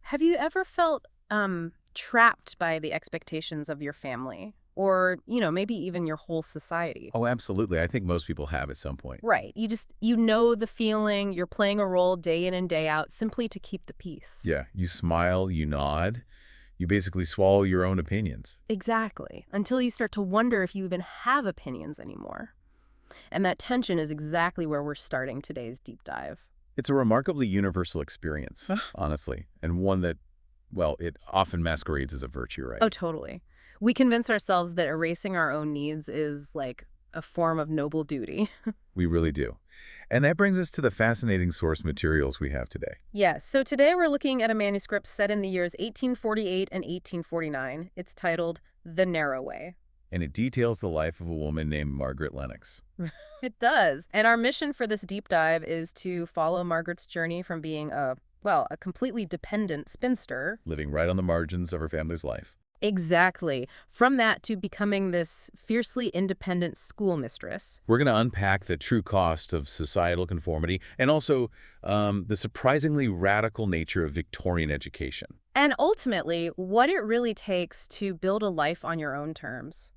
Have you ever felt trapped by the expectations of your family? Or, maybe even your whole society? Oh, absolutely. I think most people have at some point. Right. You know the feeling, you're playing a role day in and day out simply to keep the peace. Yeah, you smile, you nod, you basically swallow your own opinions. Exactly. Until you start to wonder if you even have opinions anymore. And that tension is exactly where we're starting today's deep dive. It's a remarkably universal experience, honestly, and one that, well, it often masquerades as a virtue, right? Oh, totally. We convince ourselves that erasing our own needs is like a form of noble duty. We really do. And that brings us to the fascinating source materials we have today. Yes, so today we're looking at a manuscript set in the years 1848 and 1849. It's titled The Narrow Way. And it details the life of a woman named Margaret Lennox. It does. And our mission for this deep dive is to follow Margaret's journey from being a completely dependent spinster. Living right on the margins of her family's life. Exactly. From that to becoming this fiercely independent schoolmistress. We're going to unpack the true cost of societal conformity and also the surprisingly radical nature of Victorian education. And ultimately, what it really takes to build a life on your own terms.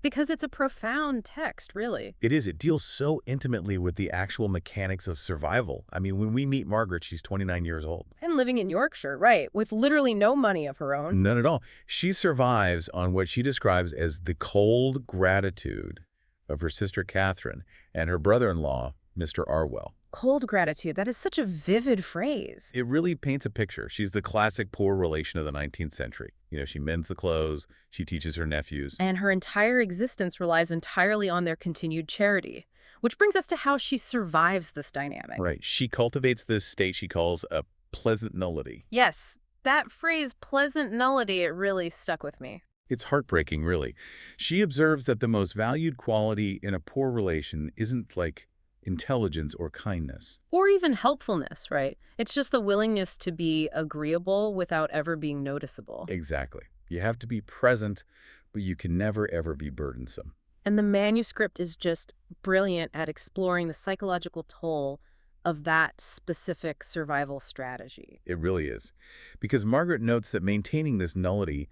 Because it's a profound text, really. It is. It deals so intimately with the actual mechanics of survival. I mean, when we meet Margaret, she's 29 years old. And living in Yorkshire, right, with literally no money of her own. None at all. She survives on what she describes as the cold gratitude of her sister Catherine and her brother-in-law, Mr. Arwell. Cold gratitude, that is such a vivid phrase. It really paints a picture. She's the classic poor relation of the 19th century. You know, she mends the clothes, she teaches her nephews. And her entire existence relies entirely on their continued charity. Which brings us to how she survives this dynamic. Right. She cultivates this state she calls a pleasant nullity. Yes, that phrase, pleasant nullity, it really stuck with me. It's heartbreaking, really. She observes that the most valued quality in a poor relation isn't like intelligence or kindness. Or even helpfulness, right? It's just the willingness to be agreeable without ever being noticeable. Exactly. You have to be present, but you can never, ever be burdensome. And the manuscript is just brilliant at exploring the psychological toll of that specific survival strategy. It really is. Because Margaret notes that maintaining this nullity,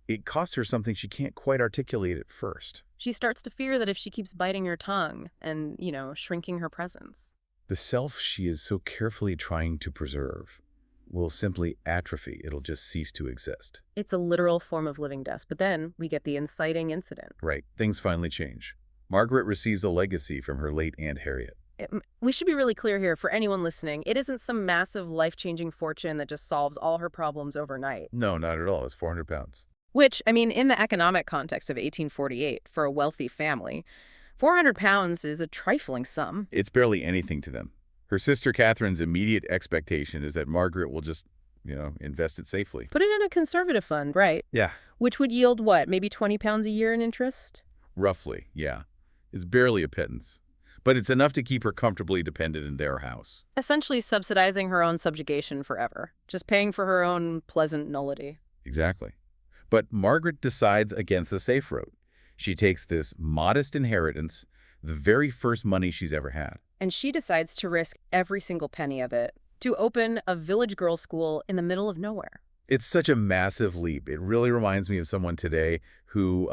it costs her something she can't quite articulate at first. She starts to fear that if she keeps biting her tongue and, shrinking her presence, the self she is so carefully trying to preserve will simply atrophy. It'll just cease to exist. It's a literal form of living death. But then we get the inciting incident. Right. Things finally change. Margaret receives a legacy from her late Aunt Harriet. We should be really clear here for anyone listening. It isn't some massive life-changing fortune that just solves all her problems overnight. No, not at all. It's 400 pounds. Which, I mean, in the economic context of 1848, for a wealthy family, 400 pounds is a trifling sum. It's barely anything to them. Her sister Catherine's immediate expectation is that Margaret will just, invest it safely. Put it in a conservative fund, right? Yeah. Which would yield what, maybe 20 pounds a year in interest? Roughly, yeah. It's barely a pittance. But it's enough to keep her comfortably dependent in their house. Essentially subsidizing her own subjugation forever. Just paying for her own pleasant nullity. Exactly. But Margaret decides against the safe road. She takes this modest inheritance, the very first money she's ever had. And she decides to risk every single penny of it to open a village girls' school in the middle of nowhere. It's such a massive leap. It really reminds me of someone today who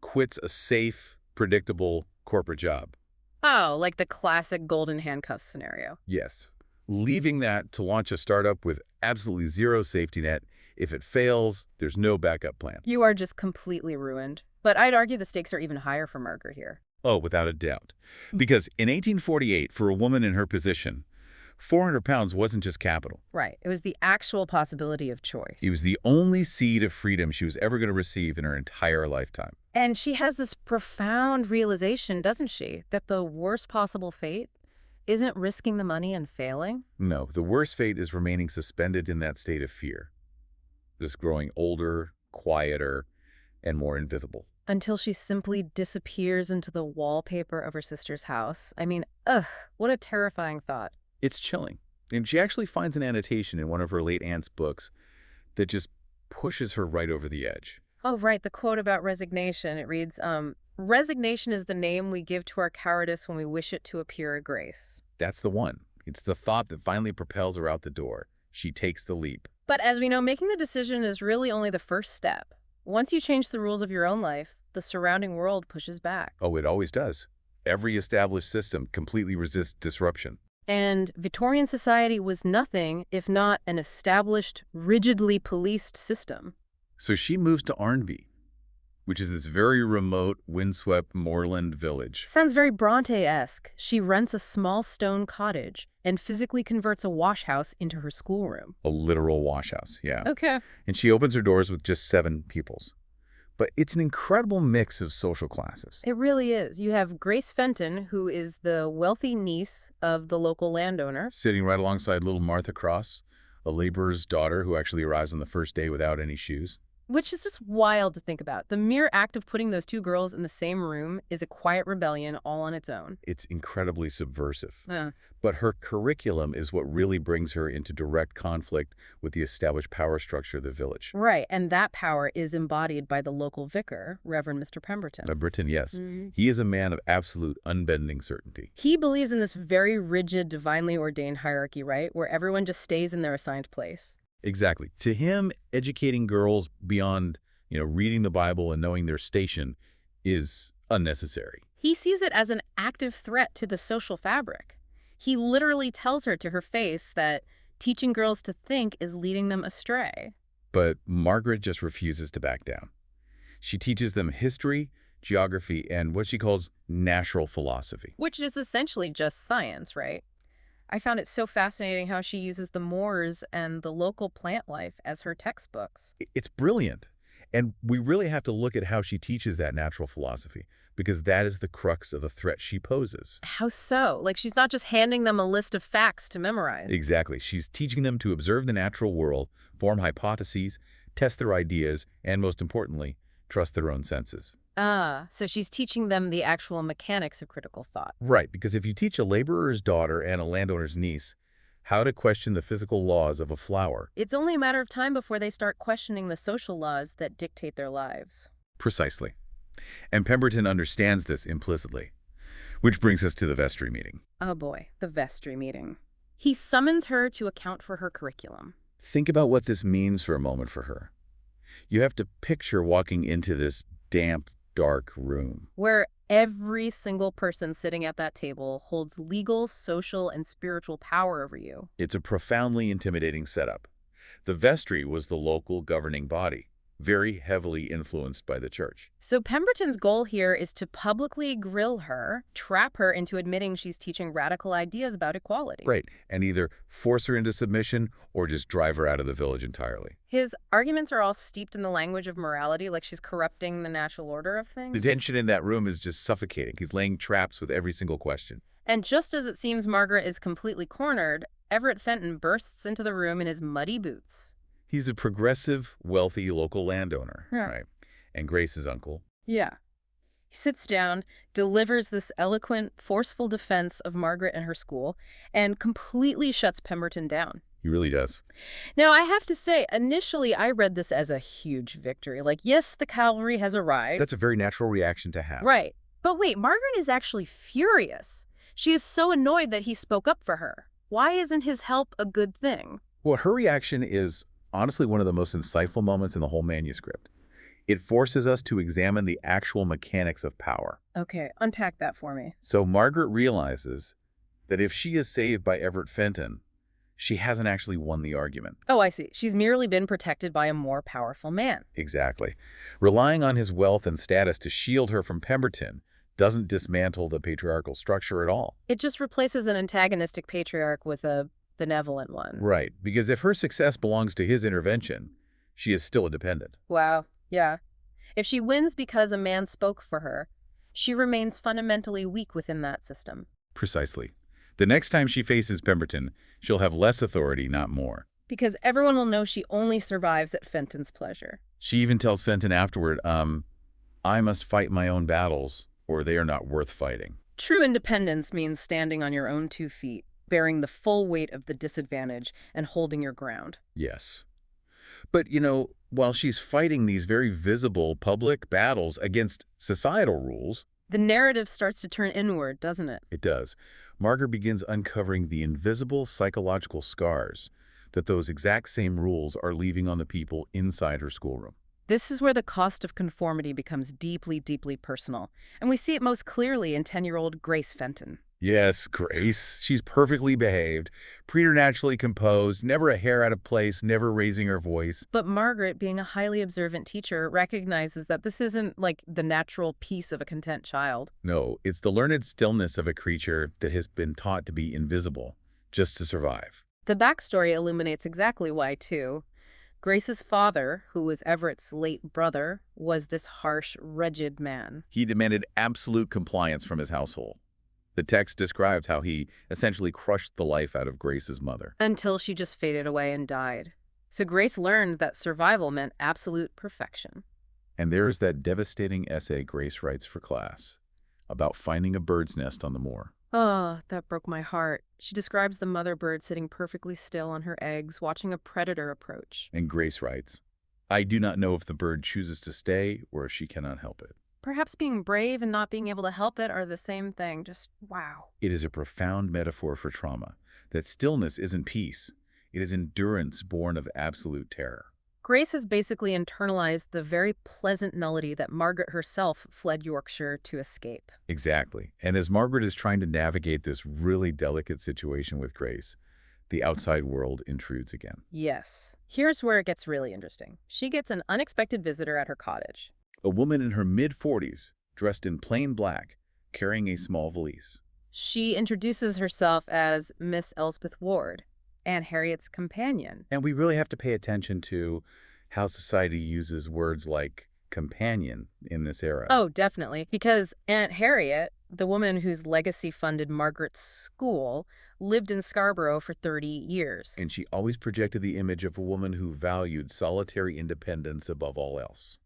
quits a safe, predictable corporate job. Oh, like the classic golden handcuffs scenario. Yes. Leaving that to launch a startup with absolutely zero safety net. If it fails, there's no backup plan. You are just completely ruined. But I'd argue the stakes are even higher for Margaret here. Oh, without a doubt. Because in 1848, for a woman in her position, 400 pounds wasn't just capital. Right. It was the actual possibility of choice. It was the only seed of freedom she was ever going to receive in her entire lifetime. And she has this profound realization, doesn't she, that the worst possible fate isn't risking the money and failing? No, the worst fate is remaining suspended in that state of fear. Just growing older, quieter, and more invisible. Until she simply disappears into the wallpaper of her sister's house. I mean, what a terrifying thought. It's chilling. And she actually finds an annotation in one of her late aunt's books that just pushes her right over the edge. Oh, right, the quote about resignation. It reads, resignation is the name we give to our cowardice when we wish it to appear a grace. That's the one. It's the thought that finally propels her out the door. She takes the leap. But as we know, making the decision is really only the first step. Once you change the rules of your own life, the surrounding world pushes back. Oh, it always does. Every established system completely resists disruption. And Victorian society was nothing if not an established, rigidly policed system. So she moves to Arnby, which is this very remote, windswept moorland village. Sounds very Bronte-esque. She rents a small stone cottage and physically converts a washhouse into her schoolroom. A literal washhouse, yeah. Okay. And she opens her doors with just 7 pupils. But it's an incredible mix of social classes. It really is. You have Grace Fenton, who is the wealthy niece of the local landowner. Sitting right alongside little Martha Cross, a laborer's daughter who actually arrives on the first day without any shoes. Which is just wild to think about. The mere act of putting those 2 girls in the same room is a quiet rebellion all on its own. It's incredibly subversive. Uh, But her curriculum is what really brings her into direct conflict with the established power structure of the village. right, and that power is embodied by the local vicar, Reverend Mr. Pemberton. Pemberton, yes. Mhm. He is a man of absolute unbending certainty. He believes in this very rigid, divinely ordained hierarchy, right, where everyone just stays in their assigned place. Exactly. To him, educating girls beyond, reading the Bible and knowing their station is unnecessary. He sees it as an active threat to the social fabric. He literally tells her to her face that teaching girls to think is leading them astray. But Margaret just refuses to back down. She teaches them history, geography, and what she calls natural philosophy. Which is essentially just science, right? I found it so fascinating how she uses the moors and the local plant life as her textbooks. It's brilliant. And we really have to look at how she teaches that natural philosophy, because that is the crux of the threat she poses. How so? Like, she's not just handing them a list of facts to memorize. Exactly. She's teaching them to observe the natural world, form hypotheses, test their ideas, and most importantly, trust their own senses. So she's teaching them the actual mechanics of critical thought. Right, because if you teach a laborer's daughter and a landowner's niece how to question the physical laws of a flower. It's only a matter of time before they start questioning the social laws that dictate their lives. Precisely. And Pemberton understands this implicitly. Which brings us to the vestry meeting. Oh boy, the vestry meeting. He summons her to account for her curriculum. Think about what this means for a moment for her. You have to picture walking into this damp, dark room. Where every single person sitting at that table holds legal, social, and spiritual power over you. It's a profoundly intimidating setup. The vestry was the local governing body, very heavily influenced by the church. So Pemberton's goal here is to publicly grill her, trap her into admitting she's teaching radical ideas about equality. Right, and either force her into submission or just drive her out of the village entirely. His arguments are all steeped in the language of morality, like she's corrupting the natural order of things. The tension in that room is just suffocating. He's laying traps with every single question. And just as it seems Margaret is completely cornered, Everett Fenton bursts into the room in his muddy boots. He's a progressive, wealthy local landowner, right? And Grace's uncle. Yeah. He sits down, delivers this eloquent, forceful defense of Margaret and her school, and completely shuts Pemberton down. He really does. Now, I have to say, initially I read this as a huge victory. Like, yes, the cavalry has arrived. That's a very natural reaction to have. Right. But wait, Margaret is actually furious. She is so annoyed that he spoke up for her. Why isn't his help a good thing? Well, her reaction is honestly one of the most insightful moments in the whole manuscript. It forces us to examine the actual mechanics of power. Okay, unpack that for me. So Margaret realizes that if she is saved by Everett Fenton, she hasn't actually won the argument. Oh, I see. She's merely been protected by a more powerful man. Exactly. Relying on his wealth and status to shield her from Pemberton doesn't dismantle the patriarchal structure at all. It just replaces an antagonistic patriarch with a benevolent one. Right, because if her success belongs to his intervention, she is still a dependent. Wow, yeah. If she wins because a man spoke for her, she remains fundamentally weak within that system. Precisely. The next time she faces Pemberton, she'll have less authority, not more. Because everyone will know she only survives at Fenton's pleasure. She even tells Fenton afterward, I must fight my own battles, or they are not worth fighting. True independence means standing on your own 2 feet, bearing the full weight of the disadvantage and holding your ground. Yes. But, while she's fighting these very visible public battles against societal rules, the narrative starts to turn inward, doesn't it? It does. Margaret begins uncovering the invisible psychological scars that those exact same rules are leaving on the people inside her schoolroom. This is where the cost of conformity becomes deeply, deeply personal. And we see it most clearly in 10-year-old Grace Fenton. Yes, Grace. She's perfectly behaved, preternaturally composed, never a hair out of place, never raising her voice. But Margaret, being a highly observant teacher, recognizes that this isn't like the natural peace of a content child. No, it's the learned stillness of a creature that has been taught to be invisible, just to survive. The backstory illuminates exactly why, too. Grace's father, who was Everett's late brother, was this harsh, rigid man. He demanded absolute compliance from his household. The text describes how he essentially crushed the life out of Grace's mother. Until she just faded away and died. So Grace learned that survival meant absolute perfection. And there's that devastating essay Grace writes for class about finding a bird's nest on the moor. Oh, that broke my heart. She describes the mother bird sitting perfectly still on her eggs, watching a predator approach. And Grace writes, "I do not know if the bird chooses to stay or if she cannot help it." Perhaps being brave and not being able to help it are the same thing. Just wow. It is a profound metaphor for trauma, that stillness isn't peace. It is endurance born of absolute terror. Grace has basically internalized the very pleasant nullity that Margaret herself fled Yorkshire to escape. Exactly. And as Margaret is trying to navigate this really delicate situation with Grace, the outside world intrudes again. Yes. Here's where it gets really interesting. She gets an unexpected visitor at her cottage. A woman in her mid-40s, dressed in plain black, carrying a small valise. She introduces herself as Miss Elspeth Ward, Aunt Harriet's companion. And we really have to pay attention to how society uses words like companion in this era. Oh, definitely. Because Aunt Harriet, the woman whose legacy funded Margaret's school, lived in Scarborough for 30 years. And she always projected the image of a woman who valued solitary independence above all else.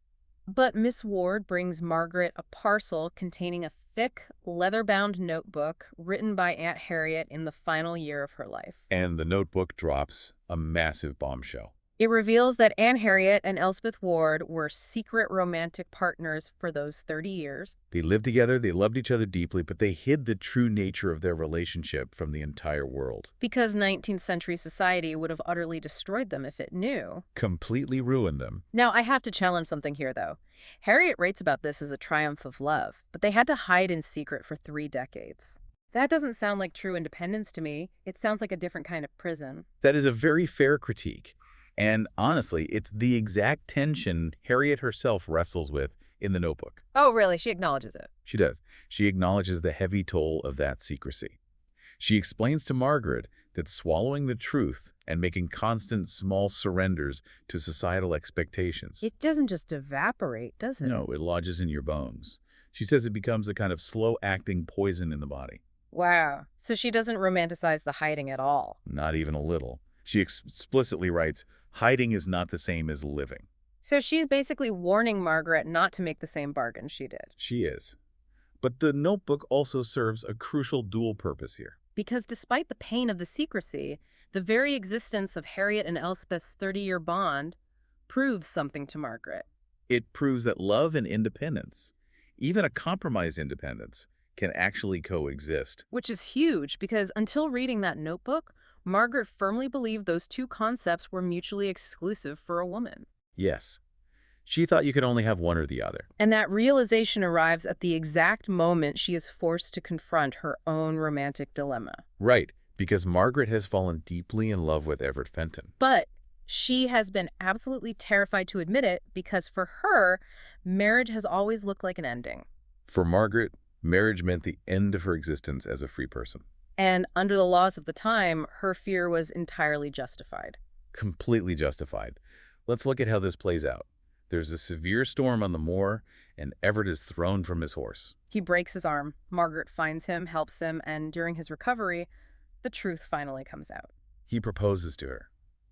But Miss Ward brings Margaret a parcel containing a thick, leather-bound notebook written by Aunt Harriet in the final year of her life. And the notebook drops a massive bombshell. It reveals that Aunt Harriet and Elspeth Ward were secret romantic partners for those 30 years. They lived together, they loved each other deeply, but they hid the true nature of their relationship from the entire world. Because 19th century society would have utterly destroyed them if it knew. Completely ruined them. Now, I have to challenge something here, though. Harriet writes about this as a triumph of love, but they had to hide in secret for 3 decades. That doesn't sound like true independence to me. It sounds like a different kind of prison. That is a very fair critique. And honestly, it's the exact tension Harriet herself wrestles with in the notebook. Oh, really? She acknowledges it. She does. She acknowledges the heavy toll of that secrecy. She explains to Margaret that swallowing the truth and making constant small surrenders to societal expectations. It doesn't just evaporate, does it? No, it lodges in your bones. She says it becomes a kind of slow-acting poison in the body. Wow. So she doesn't romanticize the hiding at all. Not even a little. She explicitly writes, "Hiding is not the same as living." So she's basically warning Margaret not to make the same bargain she did. She is. But the notebook also serves a crucial dual purpose here. Because despite the pain of the secrecy, the very existence of Harriet and Elspeth's 30-year bond proves something to Margaret. It proves that love and independence, even a compromised independence, can actually coexist. Which is huge because until reading that notebook, Margaret firmly believed those two concepts were mutually exclusive for a woman. Yes. She thought you could only have one or the other. And that realization arrives at the exact moment she is forced to confront her own romantic dilemma. Right, because Margaret has fallen deeply in love with Everett Fenton. But she has been absolutely terrified to admit it because for her, marriage has always looked like an ending. For Margaret, marriage meant the end of her existence as a free person. And under the laws of the time, her fear was entirely justified. Completely justified. Let's look at how this plays out. There's a severe storm on the moor, and Everett is thrown from his horse. He breaks his arm. Margaret finds him, helps him, and during his recovery, the truth finally comes out. He proposes to her.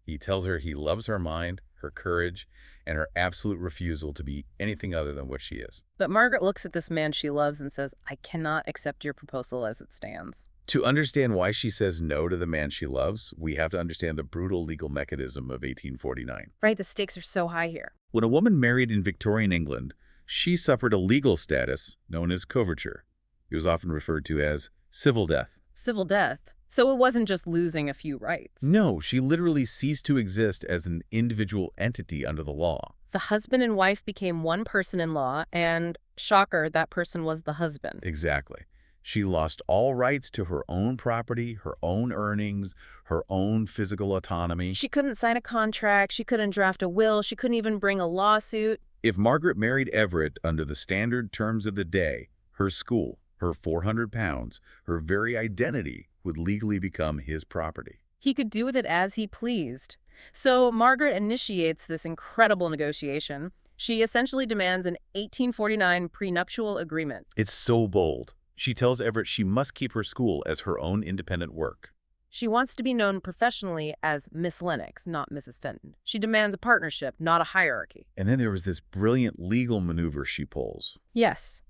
He tells her he loves her mind, her courage, and her absolute refusal to be anything other than what she is. But Margaret looks at this man she loves and says, "I cannot accept your proposal as it stands." To understand why she says no to the man she loves, we have to understand the brutal legal mechanism of 1849. Right, the stakes are so high here. When a woman married in Victorian England, she suffered a legal status known as coverture. It was often referred to as civil death. Civil death. So it wasn't just losing a few rights. No, she literally ceased to exist as an individual entity under the law. The husband and wife became one person in law, and shocker, that person was the husband. Exactly. She lost all rights to her own property, her own earnings, her own physical autonomy. She couldn't sign a contract, she couldn't draft a will, she couldn't even bring a lawsuit. If Margaret married Everett under the standard terms of the day, her school, her 400 pounds, her very identity would legally become his property. He could do with it as he pleased. So Margaret initiates this incredible negotiation. She essentially demands an 1849 prenuptial agreement. It's so bold. She tells Everett she must keep her school as her own independent work. She wants to be known professionally as Miss Lennox, not Mrs. Fenton. She demands a partnership, not a hierarchy. And then there was this brilliant legal maneuver she pulls. Yes.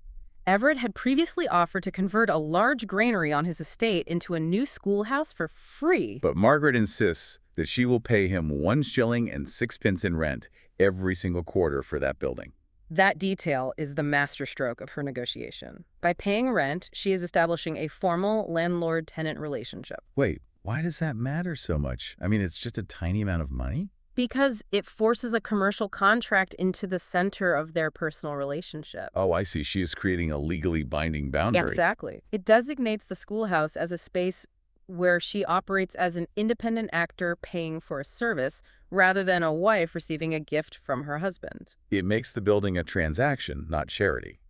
Everett had previously offered to convert a large granary on his estate into a new schoolhouse for free. But Margaret insists that she will pay him 1 shilling and 6 pence in rent every single quarter for that building. That detail is the masterstroke of her negotiation. By paying rent, she is establishing a formal landlord-tenant relationship. Wait, why does that matter so much? I mean, it's just a tiny amount of money? Because it forces a commercial contract into the center of their personal relationship. Oh, I see. She is creating a legally binding boundary. Exactly. It designates the schoolhouse as a space where she operates as an independent actor paying for a service rather than a wife receiving a gift from her husband. It makes the building a transaction, not charity.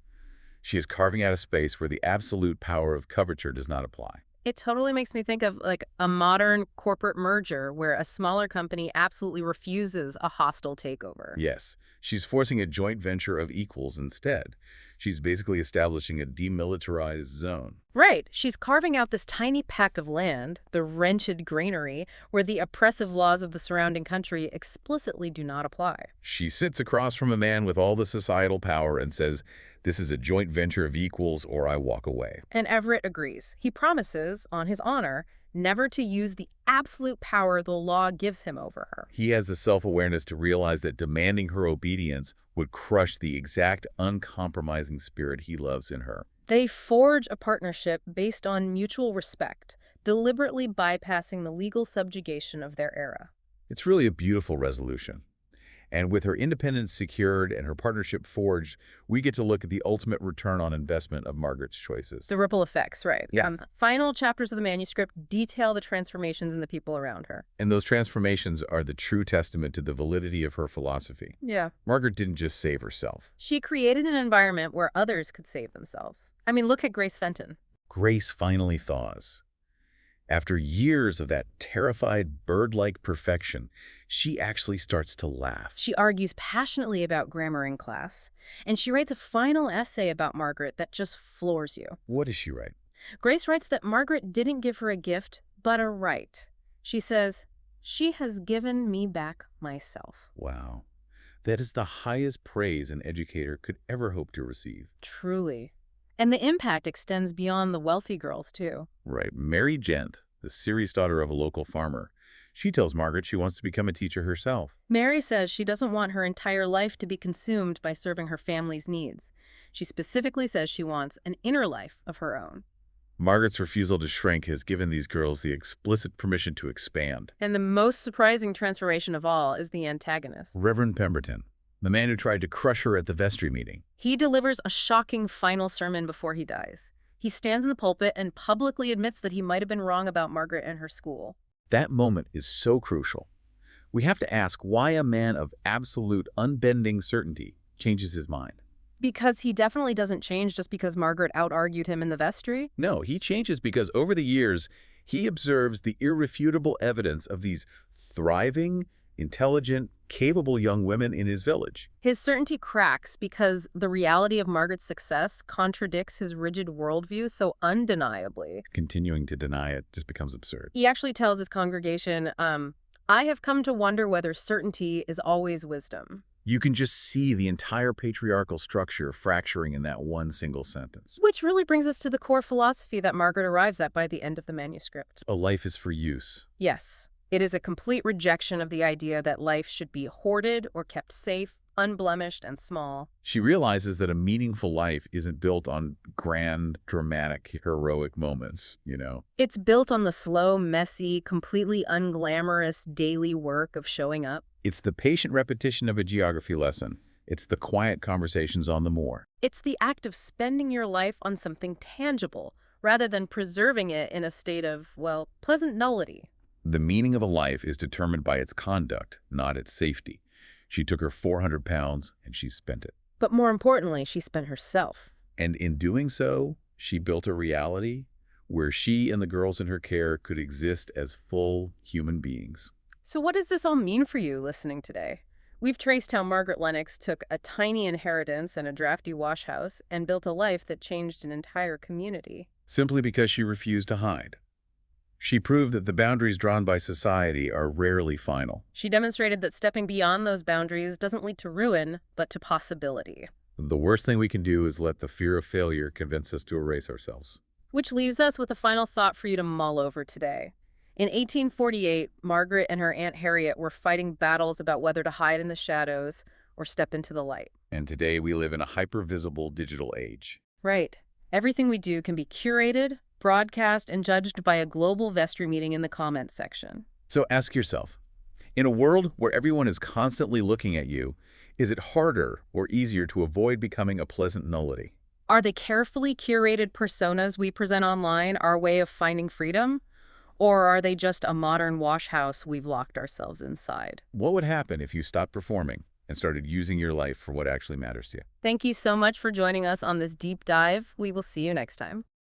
She is carving out a space where the absolute power of coverture does not apply. It totally makes me think of like a modern corporate merger where a smaller company absolutely refuses a hostile takeover. Yes, she's forcing a joint venture of equals instead. She's basically establishing a demilitarized zone. Right. She's carving out this tiny pack of land, the wretched granary, where the oppressive laws of the surrounding country explicitly do not apply. She sits across from a man with all the societal power and says, "This is a joint venture of equals or I walk away." And Everett agrees. He promises, on his honor, never to use the absolute power the law gives him over her. He has the self-awareness to realize that demanding her obedience would crush the exact uncompromising spirit he loves in her. They forge a partnership based on mutual respect, deliberately bypassing the legal subjugation of their era. It's really a beautiful resolution. And with her independence secured and her partnership forged, we get to look at the ultimate return on investment of Margaret's choices. The ripple effects, right? Yes. Final chapters of the manuscript detail the transformations in the people around her. And those transformations are the true testament to the validity of her philosophy. Yeah. Margaret didn't just save herself. She created an environment where others could save themselves. I mean, look at Grace Fenton. Grace finally thaws. After years of that terrified bird-like perfection, she actually starts to laugh. She argues passionately about grammar in class, and she writes a final essay about Margaret that just floors you. What does she write? Grace writes that Margaret didn't give her a gift, but a right. She says, "She has given me back myself." Wow. That is the highest praise an educator could ever hope to receive. Truly. And the impact extends beyond the wealthy girls, too. Right. Mary Gent, the serious daughter of a local farmer, she tells Margaret she wants to become a teacher herself. Mary says she doesn't want her entire life to be consumed by serving her family's needs. She specifically says she wants an inner life of her own. Margaret's refusal to shrink has given these girls the explicit permission to expand. And the most surprising transformation of all is the antagonist. Reverend Pemberton, the man who tried to crush her at the vestry meeting. He delivers a shocking final sermon before he dies. He stands in the pulpit and publicly admits that he might have been wrong about Margaret and her school. That moment is so crucial. We have to ask why a man of absolute unbending certainty changes his mind. Because he definitely doesn't change just because Margaret out-argued him in the vestry. No, he changes because over the years, he observes the irrefutable evidence of these thriving, intelligent, capable young women in his village. His certainty cracks because the reality of Margaret's success contradicts his rigid worldview so undeniably. Continuing to deny it just becomes absurd. He actually tells his congregation, "I have come to wonder whether certainty is always wisdom." You can just see the entire patriarchal structure fracturing in that one single sentence. Which really brings us to the core philosophy that Margaret arrives at by the end of the manuscript. A life is for use. Yes, it is a complete rejection of the idea that life should be hoarded or kept safe, unblemished and small. She realizes that a meaningful life isn't built on grand, dramatic, heroic moments. It's built on the slow, messy, completely unglamorous daily work of showing up. It's the patient repetition of a geography lesson. It's the quiet conversations on the moor. It's the act of spending your life on something tangible, rather than preserving it in a state of, well, pleasant nullity. The meaning of a life is determined by its conduct, not its safety. She took her 400 pounds and she spent it. But more importantly, she spent herself. And in doing so, she built a reality where she and the girls in her care could exist as full human beings. So what does this all mean for you listening today? We've traced how Margaret Lennox took a tiny inheritance and a drafty wash house and built a life that changed an entire community. Simply because she refused to hide. She proved that the boundaries drawn by society are rarely final. She demonstrated that stepping beyond those boundaries doesn't lead to ruin, but to possibility. The worst thing we can do is let the fear of failure convince us to erase ourselves. Which leaves us with a final thought for you to mull over today. In 1848, Margaret and her Aunt Harriet were fighting battles about whether to hide in the shadows or step into the light. And today we live in a hyper-visible digital age. Right. Everything we do can be curated, broadcast, and judged by a global vestry meeting in the comments section. So ask yourself, in a world where everyone is constantly looking at you, is it harder or easier to avoid becoming a pleasant nullity? Are the carefully curated personas we present online our way of finding freedom? Or are they just a modern wash house we've locked ourselves inside? What would happen if you stopped performing and started using your life for what actually matters to you? Thank you so much for joining us on this deep dive. We will see you next time.